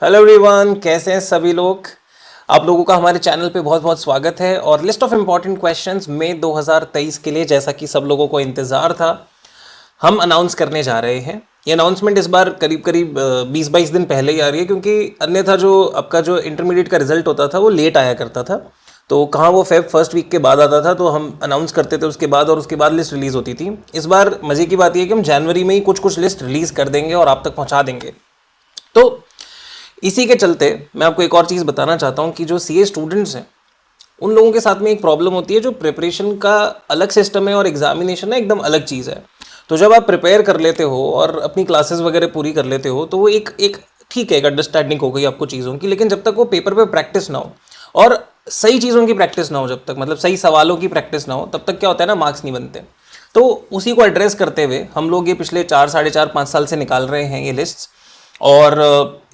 Hello everyone, कैसे हैं सभी लोग। आप लोगों का हमारे चैनल पे बहुत बहुत स्वागत है। और लिस्ट ऑफ इम्पॉर्टेंट क्वेश्चंस मई 2023 के लिए, जैसा कि सब लोगों को इंतज़ार था, हम अनाउंस करने जा रहे हैं। ये अनाउंसमेंट इस बार करीब करीब 20-22 दिन पहले ही आ रही है, क्योंकि अन्यथा जो आपका जो इंटरमीडिएट का रिजल्ट होता था वो लेट आया करता था। तो कहाँ वो फेब फर्स्ट वीक के बाद आता था, तो हम अनाउंस करते थे उसके बाद, और उसके बाद लिस्ट रिलीज़ होती थी। इस बार मज़े की बात यह है कि हम जनवरी में ही कुछ कुछ लिस्ट रिलीज़ कर देंगे और आप तक पहुँचा देंगे। तो इसी के चलते मैं आपको एक और चीज़ बताना चाहता हूँ कि जो सीए स्टूडेंट्स हैं उन लोगों के साथ में एक प्रॉब्लम होती है। जो प्रिपरेशन का अलग सिस्टम है और एग्जामिनेशन है एकदम अलग चीज़ है। तो जब आप प्रिपेयर कर लेते हो और अपनी क्लासेस वगैरह पूरी कर लेते हो तो वो एक एक ठीक है, एक अंडरस्टैंडिंग हो गई आपको चीज़ों की। लेकिन जब तक वो पेपर पे प्रैक्टिस ना हो और सही चीज़ों की प्रैक्टिस ना हो, जब तक मतलब सही सवालों की प्रैक्टिस ना हो, तब तक क्या होता है ना, मार्क्स नहीं बनते। तो उसी को एड्रेस करते हुए हम लोग ये पिछले 4, साढ़े 4, 5 साल से निकाल रहे हैं ये लिस्ट। और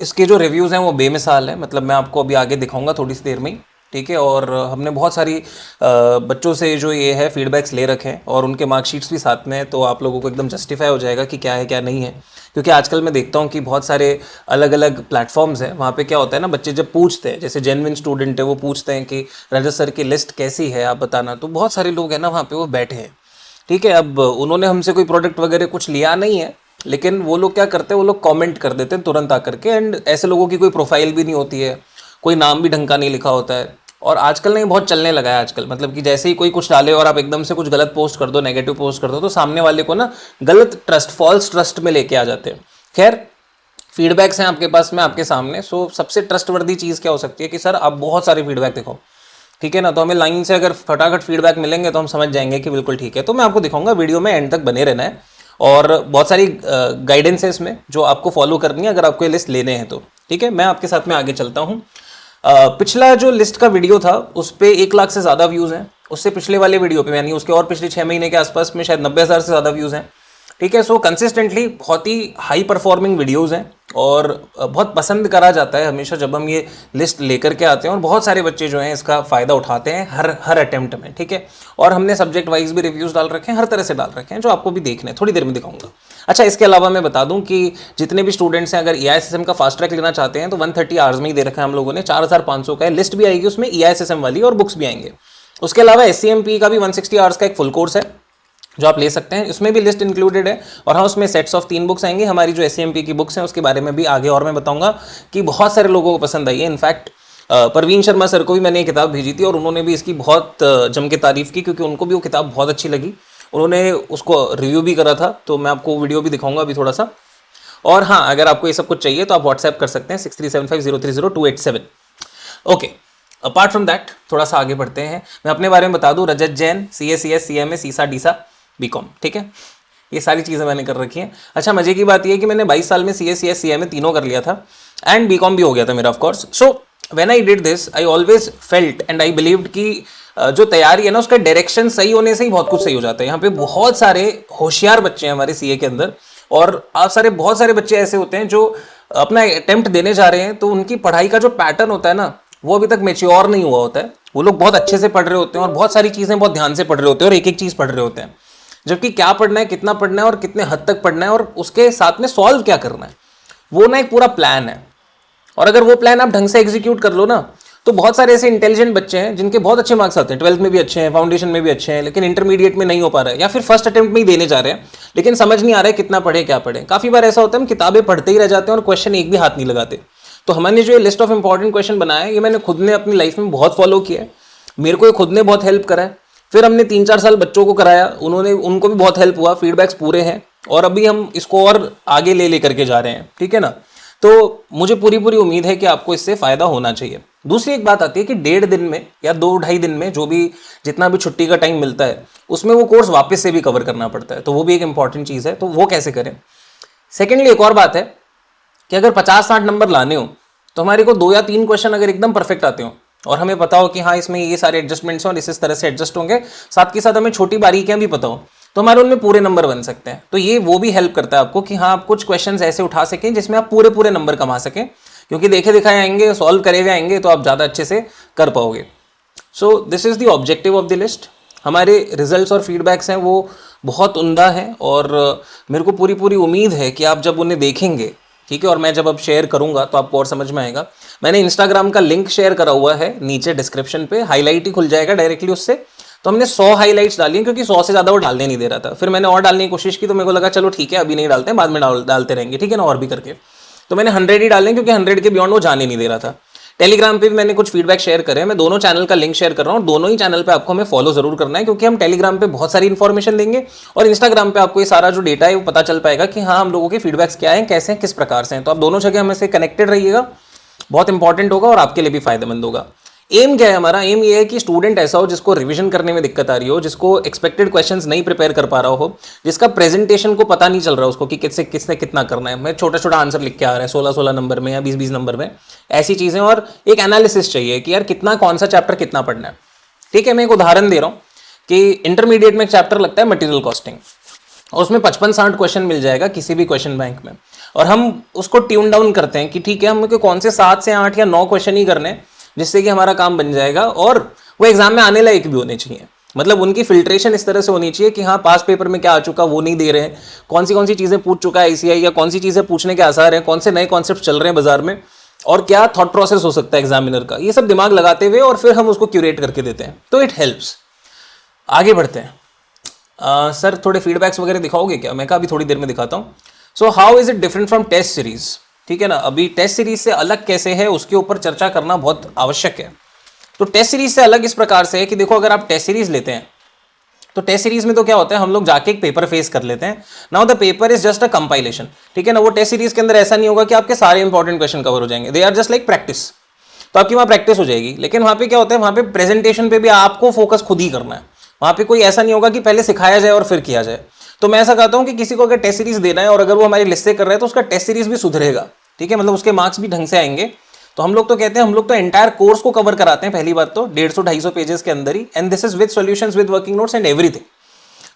इसके जो रिव्यूज़ हैं वो बेमिसाल हैं। मतलब मैं आपको अभी आगे दिखाऊंगा थोड़ी सी देर में ही, ठीक है। और हमने बहुत सारी बच्चों से जो ये है फीडबैक्स ले रखे हैं और उनके मार्कशीट्स भी साथ में है, तो आप लोगों को एकदम जस्टिफाई हो जाएगा कि क्या है क्या नहीं है। क्योंकि आजकल मैं देखता हूँ कि बहुत सारे अलग अलग प्लेटफॉर्म्स हैं, वहाँ पे क्या होता है ना, बच्चे जब पूछते हैं, जैसे जेन्युइन स्टूडेंट है वो पूछते हैं कि रजत सर की लिस्ट कैसी है आप बताना, तो बहुत सारे लोग हैं ना वहाँ पे वो बैठे हैं, ठीक है। अब उन्होंने हमसे कोई प्रोडक्ट वगैरह कुछ लिया नहीं है, लेकिन वो लोग क्या करते हैं, वो लोग कमेंट कर देते हैं तुरंत आकर के। एंड ऐसे लोगों की कोई प्रोफाइल भी नहीं होती है, कोई नाम भी ढंग का नहीं लिखा होता है। और आजकल नहीं, बहुत चलने लगा है आजकल, मतलब कि जैसे ही कोई कुछ डाले और आप एकदम से कुछ गलत पोस्ट कर दो, नेगेटिव पोस्ट कर दो, तो सामने वाले को ना गलत ट्रस्ट, फॉल्स ट्रस्ट में लेके आ जाते हैं। खैर, फीडबैक्स हैं आपके पास में, आपके सामने। सो सबसे ट्रस्टवर्दी चीज़ क्या हो सकती है कि सर आप बहुत सारे फीडबैक दिखाओ, ठीक है ना। तो हमें लाइन से अगर फटाफट फीडबैक मिलेंगे तो हम समझ जाएंगे कि बिल्कुल ठीक है। तो मैं आपको दिखाऊंगा, वीडियो में एंड तक बने रहना है। और बहुत सारी गाइडेंस है इसमें जो आपको फॉलो करनी है अगर आपको ये लिस्ट लेने हैं तो, ठीक है। मैं आपके साथ में आगे चलता हूँ। पिछला जो लिस्ट का वीडियो था उस पर 1 लाख से ज़्यादा व्यूज़ हैं। उससे पिछले वाले वीडियो पे, यानी उसके और पिछले 6 महीने के आसपास में शायद 90,000 से ज़्यादा व्यूज़ हैं, ठीक है। सो कंसिस्टेंटली बहुत ही हाई परफॉर्मिंग वीडियोज़ हैं और बहुत पसंद करा जाता है हमेशा जब हम ये लिस्ट लेकर के आते हैं। और बहुत सारे बच्चे जो हैं इसका फ़ायदा उठाते हैं हर हर अटेम्प्ट में, ठीक है। और हमने सब्जेक्ट वाइज भी रिव्यूज़ डाल रखे हैं, हर तरह से डाल रखे हैं, जो आपको भी देखने हैं, थोड़ी देर में दिखाऊंगा। अच्छा, इसके अलावा मैं बता दूं कि जितने भी स्टूडेंट्स हैं अगर EISSM का फास्ट ट्रैक लेना चाहते हैं तो 130 आवर्स में ही दे रखा है हम लोगों ने। 4,500 का है, लिस्ट भी आएगी उसमें EISSM वाली और बुक्स भी आएंगे। उसके अलावा SCMP का भी 160 आवर्स का एक फुल कोर्स है जो आप ले सकते हैं, इसमें भी लिस्ट इंक्लूडेड है। और हाँ, उसमें सेट्स ऑफ 3 बुक्स आएंगी। हमारी जो SCMP की बुक्स हैं उसके बारे में भी आगे और मैं बताऊंगा कि बहुत सारे लोगों को पसंद आई है। इनफैक्ट परवीन शर्मा सर को भी मैंने ये किताब भेजी थी और उन्होंने भी इसकी बहुत जम के तारीफ़ की, क्योंकि उनको भी वो किताब बहुत अच्छी लगी। उन्होंने उसको रिव्यू भी करा था, तो मैं आपको वीडियो भी दिखाऊंगा अभी थोड़ा सा। और हाँ, अगर आपको ये सब कुछ चाहिए तो आप व्हाट्सएप कर सकते हैं 6375030287। ओके, अपार्ट फ्रॉम दैट थोड़ा सा आगे बढ़ते हैं। मैं अपने बारे में बता दूं, रजत जैन, CS CMA सीसा डीसा BCom, ठीक है। ये सारी चीज़ें मैंने कर रखी हैं। अच्छा, मजे की बात ये है कि मैंने 22 साल में CS CMA तीनों कर लिया था एंड BCom भी हो गया था मेरा, of course. So when I did this I always felt and I believed कि जो तैयारी है ना उसका डायरेक्शन सही होने से ही बहुत कुछ सही हो जाता है। यहाँ पे बहुत सारे होशियार बच्चे हैं हमारे CA के अंदर, और आप सारे बहुत सारे बच्चे ऐसे होते हैं जो अपना अटेम्प्ट देने जा रहे हैं, तो उनकी पढ़ाई का जो पैटर्न होता है ना वो अभी तक मेच्योर नहीं हुआ होता है। वो लोग बहुत अच्छे से पढ़ रहे होते हैं और बहुत सारी चीज़ें बहुत ध्यान से पढ़ रहे होते हैं और एक एक चीज़ पढ़ रहे होते हैं, जबकि क्या पढ़ना है, कितना पढ़ना है और कितने हद तक पढ़ना है और उसके साथ में सॉल्व क्या करना है, वो ना एक पूरा प्लान है। और अगर वो प्लान आप ढंग से एग्जीक्यूट कर लो ना, तो बहुत सारे ऐसे इंटेलिजेंट बच्चे हैं जिनके बहुत अच्छे मार्क्स आते हैं, 12th में भी अच्छे हैं, फाउंडेशन में भी अच्छे हैं, लेकिन इंटरमीडिएट में नहीं हो पा रहा है, या फिर फर्स्ट अटेम्प्ट में ही देने जा रहे हैं, लेकिन समझ नहीं आ रहा है कितना पढ़े क्या पढ़े। काफ़ी बार ऐसा होता है हम किताबें पढ़ते ही रह जाते हैं और क्वेश्चन एक भी हाथ नहीं लगाते। तो हमने जो ये लिस्ट ऑफ इंपॉर्टेंट क्वेश्चन बनाया है, ये मैंने खुद ने अपनी लाइफ में बहुत फॉलो किया है, मेरे को ये खुद ने बहुत हेल्प करा है। फिर हमने 3-4 साल बच्चों को कराया, उनको भी बहुत हेल्प हुआ, फीडबैक्स पूरे हैं, और अभी हम इसको और आगे ले लेकर के जा रहे हैं, ठीक है ना। तो मुझे पूरी पूरी उम्मीद है कि आपको इससे फ़ायदा होना चाहिए। दूसरी एक बात आती है कि 1.5 दिन में या 2-2.5 दिन में जो भी जितना भी छुट्टी का टाइम मिलता है उसमें वो कोर्स वापस से भी कवर करना पड़ता है, तो वो भी एक इंपॉर्टेंट चीज़ है। तो वो कैसे करें। सेकेंडली, एक और बात है कि अगर 50-60 नंबर लाने हो तो हमारे को 2 या 3 क्वेश्चन अगर एकदम परफेक्ट आते हो और हमें पता हो कि हाँ इसमें ये सारे एडजस्टमेंट्स हैं और इस तरह से एडजस्ट होंगे, साथ के साथ हमें छोटी बारीकियां भी पता हो, तो हमारे उनमें पूरे नंबर बन सकते हैं। तो ये वो भी हेल्प करता है आपको कि हाँ आप कुछ क्वेश्चंस ऐसे उठा सकें जिसमें आप पूरे पूरे नंबर कमा सकें, क्योंकि देखे दिखाए आएंगे, सॉल्व करे हुए आएंगे, तो आप ज़्यादा अच्छे से कर पाओगे। So this is the objective of the list. हमारे रिजल्ट्स और फीडबैक्स हैं वो बहुत उम्दा हैं, और मेरे को पूरी पूरी उम्मीद है कि आप जब उन्हें देखेंगे, ठीक है, और मैं जब अब शेयर करूंगा तो आपको और समझ में आएगा। मैंने इंस्टाग्राम का लिंक शेयर करा हुआ है नीचे डिस्क्रिप्शन पे, हाईलाइट ही खुल जाएगा डायरेक्टली उससे। तो हमने 100 हाईलाइट्स डाली हैं, क्योंकि 100 से ज़्यादा वो डालने नहीं दे रहा था। फिर मैंने और डालने की कोशिश की, तो मेरे को लगा चलो ठीक है अभी नहीं डालते हैं, बाद में डालते रहेंगे, ठीक है ना, और भी करके। तो मैंने 100 ही डाले, क्योंकि 100 के बियॉन्ड वो जाने नहीं दे रहा था। टेलीग्राम पे भी मैंने कुछ फीडबैक शेयर करे, मैं दोनों चैनल का लिंक शेयर कर रहा हूँ। दोनों ही चैनल पे आपको हमें फॉलो जरूर करना है, क्योंकि हम टेलीग्राम पे बहुत सारी इन्फॉर्मेशन देंगे, और इंस्टाग्राम पे आपको ये सारा जो डेटा है वो पता चल पाएगा कि हाँ हम लोगों के फीडबैक्स क्या हैं, कैसे हैं, किस प्रकार से हैं। तो आप दोनों जगह हमें से कनेक्टेड रहिएगा, बहुत इंपॉर्टेंट होगा और आपके लिए भी फायदेमंद होगा। एम क्या है हमारा? एम ये है कि स्टूडेंट ऐसा हो जिसको रिवीजन करने में दिक्कत आ रही हो, जिसको एक्सपेक्टेड क्वेश्चंस नहीं प्रिपेयर कर पा रहा हो, जिसका प्रेजेंटेशन को पता नहीं चल रहा उसको कि किससे किसने कितना करना है। मैं छोटा छोटा आंसर लिख के आ रहा है 16-16 नंबर में या 20-20 नंबर में, ऐसी चीज़ें। और एक एनालिसिस चाहिए कि यार कितना, कौन सा चैप्टर कितना पढ़ना है। ठीक है, मैं एक उदाहरण दे रहा हूँ कि इंटरमीडिएट में एक चैप्टर लगता है मटेरियल कॉस्टिंग, और उसमें 55-60 क्वेश्चन मिल जाएगा किसी भी क्वेश्चन बैंक में, और हम उसको ट्यून डाउन करते हैं कि ठीक है हमें कौन से 7 से 8 या 9 क्वेश्चन ही करने हैं, जिससे कि हमारा काम बन जाएगा और वो एग्जाम में आने लायक भी होने चाहिए। मतलब उनकी फिल्ट्रेशन इस तरह से होनी चाहिए कि हाँ पास पेपर में क्या आ चुका वो नहीं दे रहे हैं, कौन सी चीज़ें पूछ चुका है आईसीआई, या कौन सी चीज़ें पूछने के आसार हैं, कौन से नए कॉन्सेप्ट चल रहे हैं बाजार में, और क्या थॉट प्रोसेस हो सकता है एग्जामिनर का, ये सब दिमाग लगाते हुए और फिर हम उसको क्यूरेट करके देते हैं। तो इट हेल्प्स। आगे बढ़ते हैं। सर थोड़े फीडबैक्स वगैरह दिखाओगे क्या? मैं कहा अभी थोड़ी देर में दिखाता हूँ। So how is it different from test series? ठीक है ना, अभी टेस्ट सीरीज से अलग कैसे है उसके ऊपर चर्चा करना बहुत आवश्यक है। तो टेस्ट सीरीज से अलग इस प्रकार से है कि देखो, अगर आप टेस्ट सीरीज लेते हैं तो टेस्ट सीरीज में तो क्या होता है, हम लोग जाके एक पेपर फेस कर लेते हैं। Now the paper is just a compilation, ठीक है ना। वो टेस्ट सीरीज के अंदर ऐसा नहीं होगा कि आपके सारे इंपॉर्टेंट क्वेश्चन कवर हो जाएंगे, they are just like practice. तो आपकी वहाँ प्रैक्टिस हो जाएगी, लेकिन वहाँ पे क्या होता है, वहाँ पे प्रेजेंटेशन पे भी आपको फोकस खुद ही करना है। वहाँ पे कोई ऐसा नहीं होगा कि पहले सिखाया जाए और फिर किया जाए। तो मैं ऐसा कहता हूँ कि किसी को अगर टेस्ट सीरीज देना है और अगर वो हमारी लिस्ट से कर रहा है तो उसका टेस्ट सीरीज भी सुधरेगा, ठीक है, मतलब उसके मार्क्स भी ढंग से आएंगे। तो हम लोग तो कहते हैं, हम लोग तो एंटायर कोर्स को कवर कराते हैं पहली बात तो 150-250 पेजेस के अंदर ही, and this is with solutions, with working notes and everything.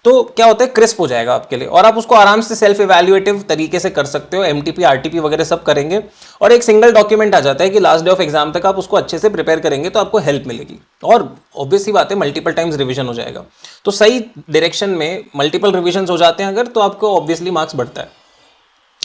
तो क्या होता है, क्रिस्प हो जाएगा आपके लिए, और आप उसको आराम से सेल्फ इवैल्यूएटिव तरीके से कर सकते हो। एमटीपी आरटीपी वगैरह सब करेंगे, और एक सिंगल डॉक्यूमेंट आ जाता है कि लास्ट डे ऑफ एग्जाम तक आप उसको अच्छे से प्रिपेयर करेंगे तो आपको हेल्प मिलेगी, और ऑब्वियसली बात है मल्टीपल टाइम्स रिवीजन हो जाएगा। तो सही डायरेक्शन में मल्टीपल रिविजन हो जाते हैं अगर, तो आपको ऑब्वियसली मार्क्स बढ़ता है।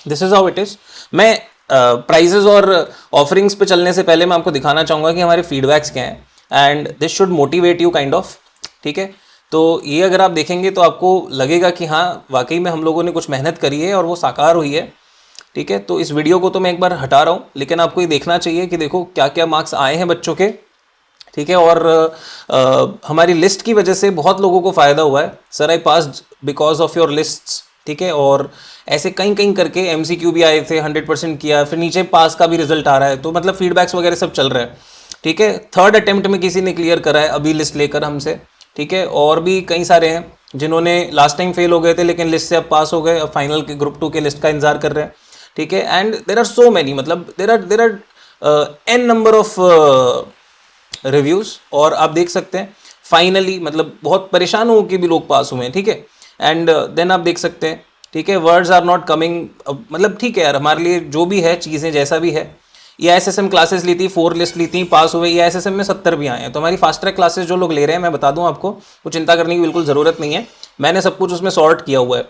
This is how it is. मैं प्राइजेस और ऑफरिंग्स पे चलने से पहले मैं आपको दिखाना चाहूँगा कि हमारे फीडबैक्स क्या हैं, and this should motivate you kind of, ठीक है। तो ये अगर आप देखेंगे तो आपको लगेगा कि हाँ वाकई में हम लोगों ने कुछ मेहनत करी है और वो साकार हुई है, ठीक है। तो इस वीडियो को तो मैं एक बार हटा रहा हूँ, लेकिन आपको ये देखना चाहिए कि देखो क्या क्या मार्क्स आए हैं बच्चों के, ठीक है। और हमारी लिस्ट की वजह से बहुत लोगों को फ़ायदा हुआ है। Sir I passed because of your lists, ठीक है। और ऐसे कहीं कहीं करके एमसीक्यू भी आए थे, 100% किया, फिर नीचे पास का भी रिजल्ट आ रहा है। तो मतलब फीडबैक्स वगैरह सब चल रहा है, ठीक है। 3rd अटेम्प्ट में किसी ने क्लियर करा है अभी लिस्ट लेकर हमसे, ठीक है। और भी कई सारे हैं जिन्होंने लास्ट टाइम फेल हो गए थे लेकिन लिस्ट से अब पास हो गए, अब फाइनल के ग्रुप 2 के लिस्ट का इंतजार कर रहे हैं, ठीक है। And there are so many, मतलब there are N number of reviews, और आप देख सकते हैं फाइनली मतलब बहुत परेशान हो के भी लोग पास हुए हैं, ठीक है। एंड देन आप देख सकते हैं, ठीक है, वर्ड्स आर नॉट कमिंग, मतलब ठीक है यार, हमारे लिए जो भी है चीज़ें जैसा भी है। EISSM क्लासेस ली थी, 4 लिस्ट ली थी, पास हुए। EISSM में 70 भी आए हैं। तो हमारी फास्ट ट्रैक क्लासेस जो लोग ले रहे हैं, मैं बता दूं आपको, वो चिंता करने की बिल्कुल ज़रूरत नहीं है, मैंने सब कुछ उसमें सॉर्ट किया हुआ है,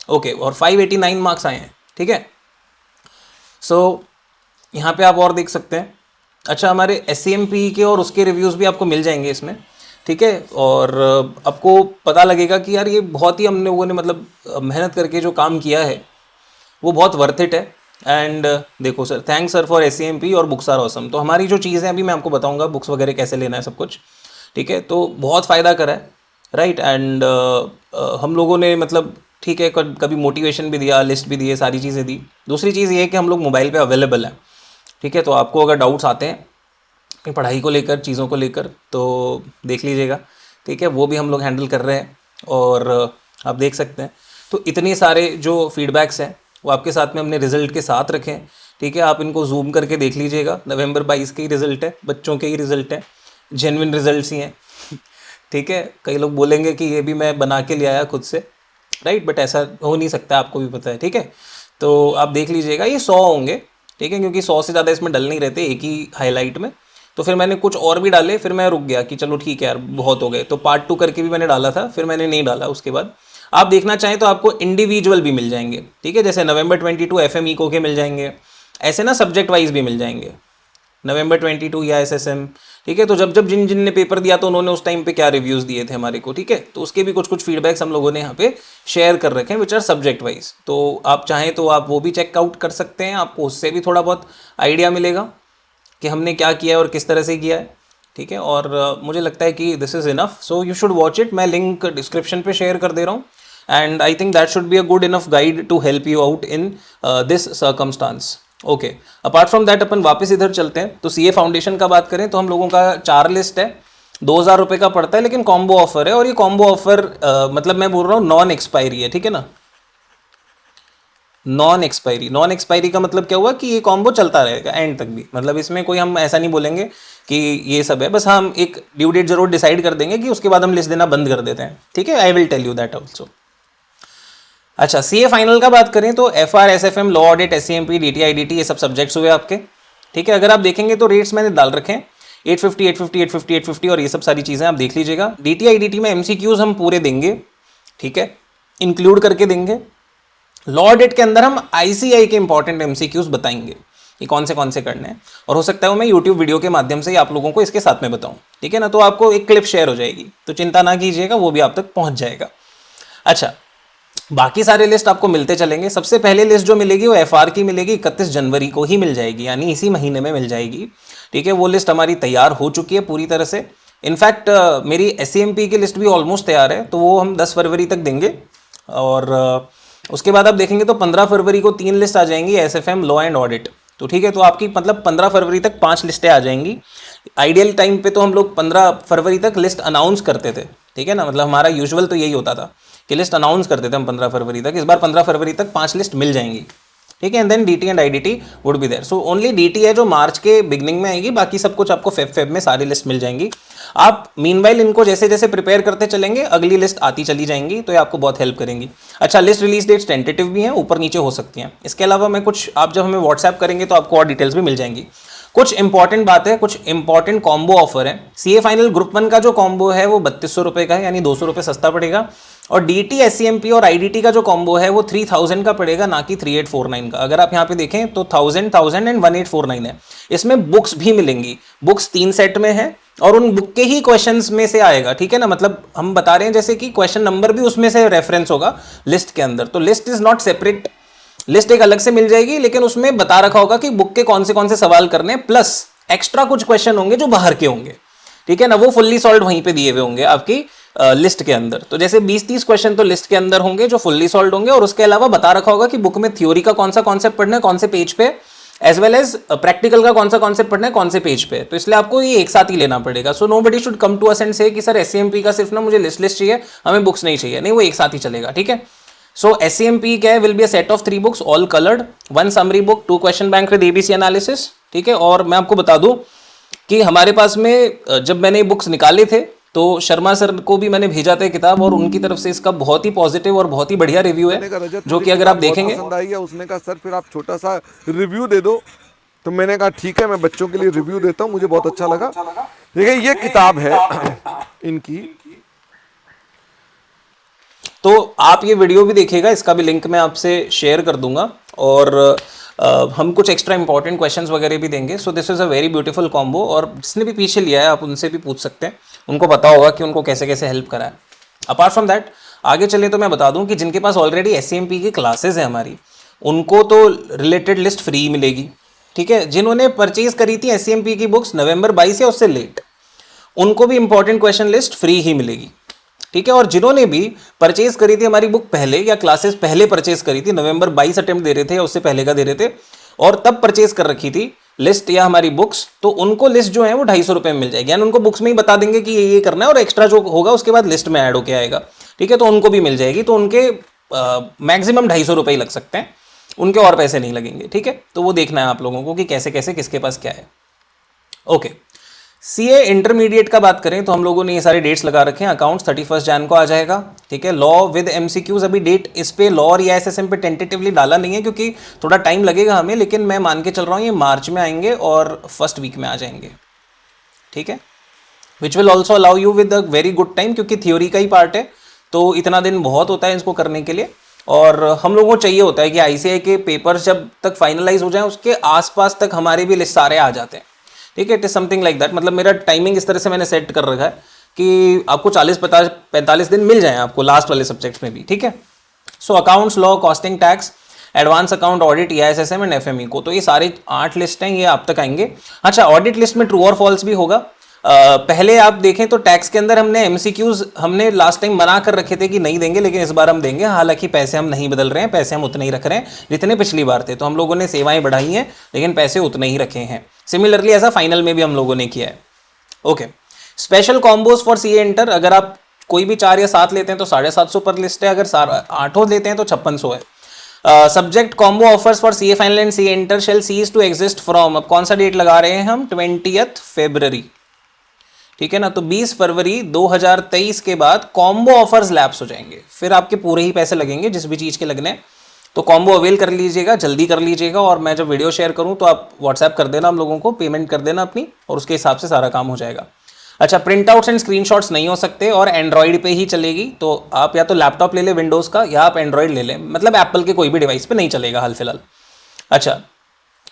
ओके। और 589 मार्क्स आए हैं, ठीक है। सो यहाँ पे आप और देख सकते हैं। अच्छा, हमारे SCMP के और उसके रिव्यूज़ भी आपको मिल जाएंगे इसमें, ठीक है। और आपको पता लगेगा कि यार ये बहुत ही हम लोगों ने मतलब मेहनत करके जो काम किया है वो बहुत वर्थ इट है। एंड देखो sir, thanks sir for SCMP और बुक्स आर ऑसम। तो हमारी जो चीज़ें अभी मैं आपको बताऊंगा, बुक्स वगैरह कैसे लेना है सब कुछ, ठीक है। तो बहुत फ़ायदा करा है, राइट। एंड हम लोगों ने मतलब ठीक है कभी मोटिवेशन भी दिया, लिस्ट भी दिए, सारी चीज़ें दी। दूसरी चीज़ ये है कि हम लोग मोबाइल पे अवेलेबल हैं, ठीक है। तो आपको अगर डाउट्स आते हैं अपनी पढ़ाई को लेकर, चीज़ों को लेकर, तो देख लीजिएगा, ठीक है। वो भी हम लोग हैंडल कर रहे हैं, और आप देख सकते हैं। तो इतने सारे जो फीडबैक्स हैं वो आपके साथ में हमने रिजल्ट के साथ रखे हैं, ठीक है। आप इनको जूम करके देख लीजिएगा। नवंबर 22 के ही रिजल्ट है, बच्चों के ही रिजल्ट है, जेन्युइन रिजल्ट्स ही हैं, ठीक है। कई लोग बोलेंगे कि ये भी मैं बना के ले आया खुद से, राइट, बट ऐसा हो नहीं सकता, आपको भी पता है, ठीक है। तो आप देख लीजिएगा, ये 100 होंगे, ठीक है, क्योंकि 100 से ज़्यादा इसमें डल नहीं रहते एक ही हाईलाइट में। तो फिर मैंने कुछ और भी डाले, फिर मैं रुक गया कि चलो ठीक है यार बहुत हो गए। तो पार्ट 2 करके भी मैंने डाला था, फिर मैंने नहीं डाला उसके बाद। आप देखना चाहें तो आपको इंडिविजुअल भी मिल जाएंगे, ठीक है। जैसे नवंबर 22 FME को के मिल जाएंगे, ऐसे ना सब्जेक्ट वाइज भी मिल जाएंगे, नवंबर 22 या एसएसएम, ठीक है। तो जब जब जिन जिन ने पेपर दिया तो उन्होंने उस टाइम पे क्या रिव्यूज़ दिए थे हमारे को, ठीक है। तो उसके भी कुछ कुछ फीडबैक्स हम लोगों ने यहाँ पे शेयर कर रखे हैं विच आर सब्जेक्ट वाइज। तो आप चाहें तो आप वो भी चेकआउट कर सकते हैं, आपको उससे भी थोड़ा बहुत आइडिया मिलेगा कि हमने क्या किया है और किस तरह से किया है, ठीक है। और मुझे लगता है कि this is enough, so you should watch it. मैं लिंक डिस्क्रिप्शन पे शेयर कर दे रहा हूँ and I think that should be a good enough guide to help you out in this circumstance. Okay, apart from that अपन वापस इधर चलते हैं। तो सीए फाउंडेशन का बात करें तो हम लोगों का 4 लिस्ट है, 2,000 रुपये का पड़ता है, लेकिन कॉम्बो ऑफर है। और ये कॉम्बो ऑफर मतलब मैं बोल रहा हूँ नॉन एक्सपायरी है, ठीक है ना। नॉन एक्सपायरी का मतलब क्या हुआ कि ये कॉम्बो चलता रहेगा एंड तक भी, मतलब इसमें कोई हम ऐसा नहीं बोलेंगे कि ये सब है, बस हम एक ड्यू डेट जरूर डिसाइड कर देंगे कि उसके बाद हम लिस्ट देना बंद कर देते हैं, ठीक है। I will tell you that also. अच्छा, सीए फाइनल का बात करें तो FR, SFM, law audit, SCMP, DTI, DT, ये सब सब्जेक्ट्स हुए आपके, ठीक है। अगर आप देखेंगे तो रेट्स मैंने डाल रखे हैं 850, 850, 850, 850 और ये सब सारी चीज़ें आप देख लीजिएगा। डीटीआई, डीटी में एमसीक्यूज हम पूरे देंगे, ठीक है, इंक्लूड करके देंगे। लॉ ऑडिट के अंदर हम आईसीआई के इंपॉर्टेंट एमसीक्यूज बताएंगे कि कौन से करने हैं, और हो सकता है वो मैं यूट्यूब वीडियो के माध्यम से ही आप लोगों को इसके साथ में बताऊं, ठीक है ना। तो आपको एक क्लिप शेयर हो जाएगी, तो चिंता ना कीजिएगा, वो भी आप तक पहुंच जाएगा। अच्छा, बाकी सारे लिस्ट आपको मिलते चलेंगे। सबसे पहले लिस्ट जो मिलेगी वो एफआर की मिलेगी, 31 जनवरी को ही मिल जाएगी, यानी इसी महीने में मिल जाएगी, ठीक है। वो लिस्ट हमारी तैयार हो चुकी है पूरी तरह से। इनफैक्ट मेरी एससीएमपी की लिस्ट भी ऑलमोस्ट तैयार है, तो वो हम 10 फरवरी तक देंगे। और उसके बाद आप देखेंगे तो 15 फरवरी को 3 लिस्ट आ जाएंगी, एसएफएम, लॉ एंड ऑडिट, तो ठीक है। तो आपकी मतलब 15 फरवरी तक 5 लिस्टें आ जाएंगी। आइडियल टाइम पे तो हम लोग 15 फरवरी तक लिस्ट अनाउंस करते थे, ठीक है ना, मतलब हमारा यूजुअल तो यही होता था कि लिस्ट अनाउंस करते थे हम 15 फरवरी तक। इस बार 15 फरवरी तक 5 लिस्ट मिल जाएंगी, ठीक है। And then DT and IDT would be there. So only DT है जो मार्च के बिगनिंग में आएगी, बाकी सब कुछ आपको फेब में सारी लिस्ट मिल जाएंगी। आप मीनवाइल इनको जैसे जैसे प्रिपेयर करते चलेंगे, अगली लिस्ट आती चली जाएंगी, तो ये आपको बहुत हेल्प करेंगी। अच्छा, लिस्ट रिलीज डेट्स टेंटेटिव भी हैं, ऊपर नीचे हो सकती हैं। इसके अलावा मैं कुछ, आप जब हमें व्हाट्सएप करेंगे तो आपको और डिटेल्स भी मिल जाएंगी। कुछ इंपॉर्टेंट बात है, कुछ इंपॉर्टेंट कॉम्बो ऑफर है। सीए फाइनल ग्रुप 1 का जो कॉम्बो है वो 3200 रुपये का है, यानी 200 रुपये सस्ता पड़ेगा। और डीटी, एससीएमपी और आईडीटी का जो कॉम्बो है वो 3000 का पड़ेगा, ना कि 3849 का। अगर आप यहाँ पे देखें तो 1000 एंड 1849 है। इसमें बुक्स भी मिलेंगी, बुक्स 3 सेट में है और उन बुक के ही क्वेश्चंस में से आएगा, ठीक है ना। मतलब हम बता रहे हैं जैसे कि क्वेश्चन नंबर भी उसमें से रेफरेंस होगा लिस्ट के अंदर, तो list is not separate, list एक अलग से मिल जाएगी, लेकिन उसमें बता रखा होगा कि बुक के कौन से सवाल करने हैं, प्लस एक्स्ट्रा कुछ क्वेश्चन होंगे जो बाहर के होंगे, ठीक है ना। वो फुल्ली सॉल्व वहीं पे दिए हुए होंगे आपकी लिस्ट के अंदर। तो जैसे 20-30 क्वेश्चन तो लिस्ट के अंदर होंगे जो फुल्ली सॉल्व होंगे, और उसके अलावा बता रखा होगा कि बुक में थ्योरी का कौन सा कॉन्सेप्ट पढ़ना है, कौन से पेज पे, एज वेल एज प्रैक्टिकल का कौन सा कॉन्सेप्ट पढ़ना है, कौन से पेज पे। तो इसलिए आपको ये एक साथ ही लेना पड़ेगा। So nobody should come to us and say कि सर एससीएमपी का सिर्फ ना मुझे लिस्ट चाहिए, हमें बुक्स नहीं चाहिए। नहीं, वो एक साथ ही चलेगा, ठीक है। सो एससीएमपी क्या है, will be a set of 3 books all coloured, 1 summary book, 2 question bank with ABC analysis, ठीक है। और मैं आपको बता दूं कि हमारे पास में जब मैंने बुक्स निकाले थे तो शर्मा सर को भी मैंने भेजा था किताब, और उनकी तरफ से इसका बहुत ही पॉजिटिव और बहुत ही बढ़िया रिव्यू है, जो कि अगर आप देखेंगे। पसंद आई है, उसने कहा सर फिर आप छोटा सा रिव्यू दे दो, तो मैंने कहा ठीक है, मैं बच्चों के लिए रिव्यू देता हूँ, मुझे बहुत अच्छा लगा। देखिए ये किताब है इनकी, तो आप ये वीडियो भी देखिएगा, इसका भी लिंक मैं आपसे शेयर कर दूंगा। और हम कुछ एक्स्ट्रा इंपॉर्टेंट क्वेश्चंस वगैरह भी देंगे। So this is a very beautiful combo, और जिसने भी पीछे लिया है आप उनसे भी पूछ सकते हैं, उनको पता होगा कि उनको कैसे कैसे हेल्प करा है। अपार्ट फ्रॉम दैट आगे चले तो मैं बता दूं कि जिनके पास ऑलरेडी एससीएमपी की क्लासेज है हमारी, उनको तो रिलेटेड लिस्ट फ्री मिलेगी, ठीक है। जिन्होंने परचेज करी थी एससीएमपी की बुक्स नवंबर 22 या उससे लेट, उनको भी इंपॉर्टेंट क्वेश्चन लिस्ट फ्री ही मिलेगी, ठीक है। और जिन्होंने भी परचेज करी थी हमारी बुक पहले, या क्लासेस पहले परचेज करी थी, नवंबर 22 अटेम्प्ट दे रहे थे या उससे पहले का दे रहे थे, और तब परचेज कर रखी थी लिस्ट या हमारी बुक्स, तो उनको लिस्ट जो है वो 250 रुपये में मिल जाएगी। यानी उनको बुक्स में ही बता देंगे कि ये करना है, और एक्स्ट्रा जो होगा उसके बाद लिस्ट में ऐड होके आएगा, ठीक है। तो उनको भी मिल जाएगी, तो उनके मैक्सिमम 250 रुपये ही लग सकते हैं, उनके और पैसे नहीं लगेंगे, ठीक है। तो वो देखना है आप लोगों को कि कैसे कैसे किसके पास क्या है। ओके, सीए इंटरमीडिएट का बात करें तो हम लोगों ने ये सारे डेट्स लगा रखे हैं। अकाउंट्स 31 जन को आ जाएगा, ठीक है। लॉ विद एमसीक्यूज, अभी डेट इस पे लॉ और या एसएसएम पे टेंटेटिवली डाला नहीं है क्योंकि थोड़ा टाइम लगेगा हमें, लेकिन मैं मान के चल रहा हूँ ये मार्च में आएंगे और फर्स्ट वीक में आ जाएंगे, ठीक है। Which will also allow you with a very good time, क्योंकि थ्योरी का ही पार्ट है, तो इतना दिन बहुत होता है इसको करने के लिए। और हम लोगों को चाहिए होता है कि आईसीआई के पेपर्स जब तक फाइनलाइज हो जाएं उसके आसपास तक हमारे भी लिस्ट सारे आ जाते हैं, ठीक है। It is something like that, मतलब मेरा टाइमिंग इस तरह से मैंने सेट कर रखा है कि आपको 40-45 दिन मिल जाएं आपको लास्ट वाले सब्जेक्ट्स में भी, ठीक है। So accounts, law, costing, tax, advance account, audit, EISM and FME को, तो ये सारे 8 लिस्ट हैं, ये आप तक आएंगे। अच्छा, ऑडिट लिस्ट में ट्रू और फॉल्स भी होगा। पहले आप देखें तो टैक्स के अंदर हमने एमसीक्यूज हमने लास्ट टाइम मना कर रखे थे कि नहीं देंगे, लेकिन इस बार हम देंगे। हालांकि पैसे हम नहीं बदल रहे हैं, पैसे हम उतने ही रख रहे हैं जितने पिछली बार थे, तो हम लोगों ने सेवाएं बढ़ाई हैं लेकिन पैसे उतने ही रखे हैं। सिमिलरली ऐसा फाइनल में भी हम लोगों ने किया है। Okay, special combos for CA inter, अगर आप कोई भी 4 या 7 लेते हैं तो 750 पर लिस्ट है, अगर 8 लेते हैं तो 5600 है। Subject combo offers for CA final and CA inter shall cease to exist from, अब कौन सा डेट लगा रहे हैं हम, 20 फरवरी, ठीक है ना। तो 20 फरवरी 2023 के बाद कॉम्बो ऑफर्स लैप्स हो जाएंगे, फिर आपके पूरे ही पैसे लगेंगे जिस भी चीज़ के लगने हैं। तो कॉम्बो अवेल कर लीजिएगा, जल्दी कर लीजिएगा, और मैं जब वीडियो शेयर करूं तो आप व्हाट्सएप कर देना हम लोगों को, पेमेंट कर देना अपनी, और उसके हिसाब से सारा काम हो जाएगा। अच्छा, प्रिंट आउट्स एंड स्क्रीनशॉट्स नहीं हो सकते और एंड्रॉइड पे ही चलेगी, तो आप या तो लैपटॉप ले लें विंडोज़ का या आप एंड्रॉइड ले लें, मतलब एप्पल के कोई भी डिवाइस पे नहीं चलेगा हाल फिलहाल। अच्छा,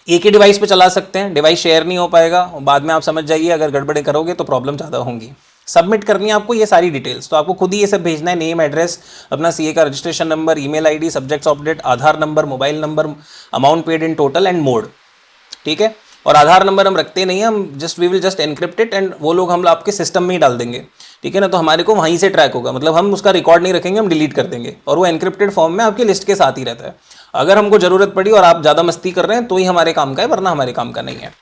एक ही डिवाइस पे चला सकते हैं, डिवाइस शेयर नहीं हो पाएगा, बाद में आप समझ जाइए अगर गड़बड़े करोगे तो प्रॉब्लम ज़्यादा होंगी। सबमिट करनी है आपको ये सारी डिटेल्स, तो आपको खुद ही ये सब भेजना है, नेम, एड्रेस, अपना सीए का registration number, email ID, subjects update, Aadhaar number, mobile number, amount paid in total and mode, ठीक है। और आधार नंबर हम रखते नहीं हैं, हम we will just encrypt it and वो लोग हम आपके सिस्टम में ही डाल देंगे, ठीक है ना। तो हमारे को वहीं से ट्रैक होगा, मतलब हम उसका रिकॉर्ड नहीं रखेंगे, हम डिलीट कर देंगे, और वो एनक्रिप्टेड फॉर्म में आपकी लिस्ट के साथ ही रहता है। अगर हमको ज़रूरत पड़ी और आप ज़्यादा मस्ती कर रहे हैं तो ही हमारे काम का है, वरना हमारे काम का नहीं है।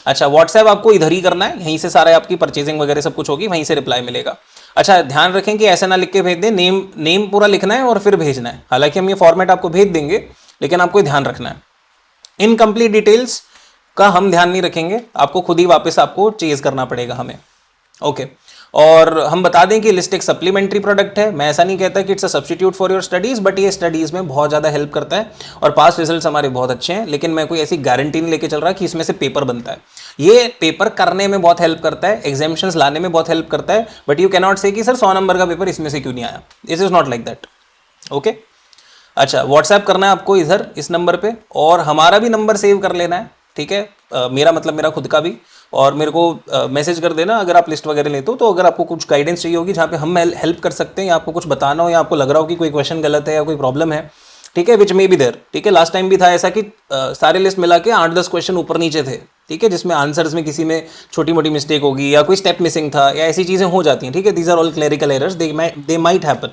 अच्छा, व्हाट्सएप आपको इधर ही करना है, यहीं से सारा आपकी परचेजिंग वगैरह सब कुछ होगी, वहीं से रिप्लाई मिलेगा। अच्छा, ध्यान रखें कि ऐसा ना लिख के भेज दें, नेम पूरा लिखना है और फिर भेजना है। हालांकि हम ये फॉर्मेट आपको भेज देंगे, लेकिन आपको ध्यान रखना है। इनकम्प्लीट डिटेल्स का हम ध्यान नहीं रखेंगे, आपको खुद ही वापस आपको चेज करना पड़ेगा हमें, ओके। और हम बता दें कि लिस्ट एक सप्लीमेंट्री प्रोडक्ट है, मैं ऐसा नहीं कहता कि it's a substitute for your studies, but ये स्टडीज़ में बहुत ज़्यादा हेल्प करता है और पास रिजल्ट्स हमारे बहुत अच्छे हैं, लेकिन मैं कोई ऐसी गारंटी नहीं लेके चल रहा कि इसमें से पेपर बनता है। ये पेपर करने में बहुत हेल्प करता है, एग्जामिशंस लाने में बहुत हेल्प करता है, बट यू कैनॉट से कि सर 100 नंबर का पेपर इसमें से क्यों नहीं आया, it is not like that, okay. अच्छा, व्हाट्सएप करना है आपको इधर इस नंबर पे, और हमारा भी नंबर सेव कर लेना है, ठीक है। मेरा मतलब मेरा खुद का भी, और मेरे को मैसेज कर देना अगर आप लिस्ट वगैरह लेते हो, तो अगर आपको कुछ गाइडेंस चाहिए होगी जहाँ पे हम हेल्प कर सकते हैं, या आपको कुछ बताना हो, या आपको लग रहा हो कि कोई क्वेश्चन गलत है या कोई प्रॉब्लम है, ठीक है, विच मे बी देयर, ठीक है। लास्ट टाइम भी था ऐसा कि सारे लिस्ट मिला के 8-10 क्वेश्चन ऊपर नीचे थे, ठीक है, जिसमें आंसर्स में किसी में छोटी मोटी मिस्टेक होगी या कोई स्टेप मिसिंग था या ऐसी चीज़ें हो जाती हैं, ठीक है। These are all clerical errors, they might happen.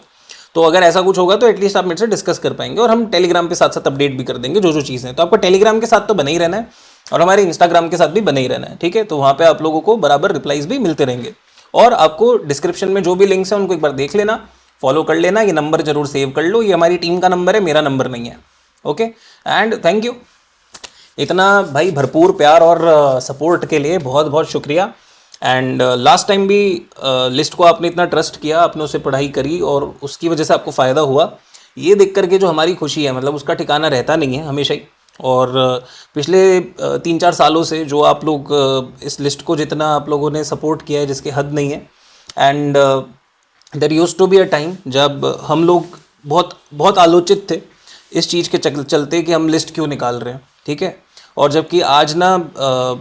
तो अगर ऐसा कुछ होगा तो एटलीस्ट आप मेरे से डिस्कस कर पाएंगे, और हम टेलीग्राम पे साथ साथ अपडेट भी कर देंगे जो चीज़ें हैं। तो आपको टेलीग्राम के साथ तो बने ही रहना है और हमारे इंस्टाग्राम के साथ भी बने ही रहना है, ठीक है। तो वहाँ पे आप लोगों को बराबर रिप्लाईज भी मिलते रहेंगे, और आपको डिस्क्रिप्शन में जो भी लिंक्स हैं उनको एक बार देख लेना, फॉलो कर लेना, ये नंबर जरूर सेव कर लो, ये हमारी टीम का नंबर है, मेरा नंबर नहीं है, ओके। एंड थैंक यू, इतना भाई भरपूर प्यार और सपोर्ट के लिए बहुत बहुत शुक्रिया। एंड लास्ट टाइम भी लिस्ट को आपने इतना ट्रस्ट किया, आपने उससे पढ़ाई करी और उसकी वजह से आपको फ़ायदा हुआ, ये देख करके जो हमारी खुशी है, मतलब उसका ठिकाना रहता नहीं है हमेशा ही। और पिछले 3-4 सालों से जो आप लोग इस लिस्ट को जितना आप लोगों ने सपोर्ट किया है, जिसकी हद नहीं है। And there used to be a time जब हम लोग बहुत बहुत आलोचित थे इस चीज़ के चलते कि हम लिस्ट क्यों निकाल रहे हैं, ठीक है। और जबकि आज ना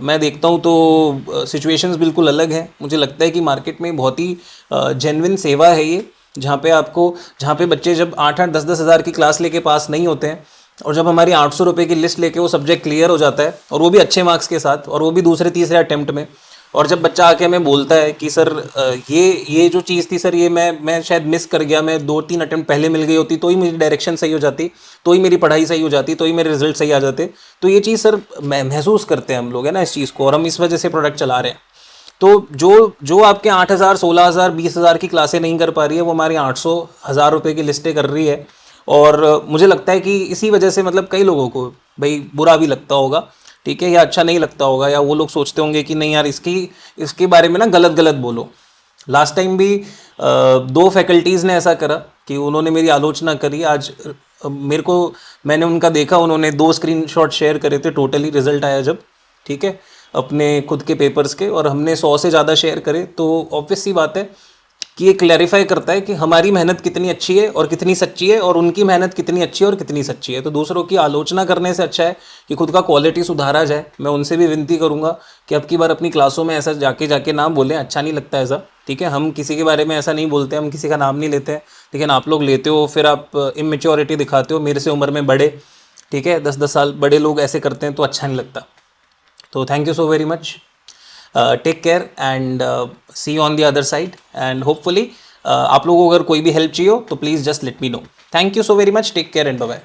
मैं देखता हूँ तो सिचुएशंस बिल्कुल अलग है। मुझे लगता है कि मार्केट में बहुत ही जेन्युइन सेवा है ये, जहाँ पे बच्चे जब 8-8, 10-10 हज़ार की क्लास लेके पास नहीं होते हैं, और जब हमारी 800 रुपये की लिस्ट लेके वो सब्जेक्ट क्लियर हो जाता है, और वो भी अच्छे मार्क्स के साथ, और वो भी दूसरे-तीसरे अटेम्प्ट में, और जब बच्चा आके हमें बोलता है कि सर ये जो चीज़ थी सर, ये मैं शायद मिस कर गया, मैं 2-3 अटेम्प्ट पहले मिल गई होती तो ही मेरी डायरेक्शन सही हो जाती, तो ही मेरी पढ़ाई सही हो जाती, तो ही मेरे रिजल्ट सही आ जाते। तो ये चीज़ सर महसूस करते हैं हम लोग, है ना, इस चीज़ को, और हम इस वजह से प्रोडक्ट चला रहे हैं। तो जो आपके 8,000, 16,000, 20,000 की क्लासें नहीं कर पा रही है, वो हमारी 800, 1,000 रुपये की लिस्टें कर रही है। और मुझे लगता है कि इसी वजह से मतलब कई लोगों को भाई बुरा भी लगता होगा, ठीक है, या अच्छा नहीं लगता होगा, या वो लोग सोचते होंगे कि नहीं यार इसके बारे में ना गलत बोलो। लास्ट टाइम भी 2 फैकल्टीज़ ने ऐसा करा कि उन्होंने मेरी आलोचना करी। आज मैंने उनका देखा, उन्होंने 2 स्क्रीनशॉट शेयर करे थे टोटली रिजल्ट आया जब, ठीक है, अपने खुद के पेपर्स के, और हमने 100 से ज़्यादा शेयर करे। तो ऑब्वियस सी बात है कि ये क्लैरिफाई करता है कि हमारी मेहनत कितनी अच्छी है और कितनी सच्ची है, और उनकी मेहनत कितनी अच्छी है और कितनी सच्ची है। तो दूसरों की आलोचना करने से अच्छा है कि खुद का क्वालिटी सुधारा जाए। मैं उनसे भी विनती करूंगा कि अब की बार अपनी क्लासों में ऐसा जाके जाके ना बोलें, अच्छा नहीं लगता ऐसा, ठीक है। हम किसी के बारे में ऐसा नहीं बोलते, हम किसी का नाम नहीं लेते हैं, लेकिन आप लोग लेते हो, फिर आप इमेच्योरिटी दिखाते हो, मेरे से उम्र में बड़े, ठीक है, 10-10 साल बड़े लोग ऐसे करते हैं तो अच्छा नहीं लगता। तो thank you so very much, take care and see you on the other side, and hopefully आप लोगों को अगर कोई भी हेल्प चाहिए हो तो please just let me know. Thank you so very much, take care and bye bye.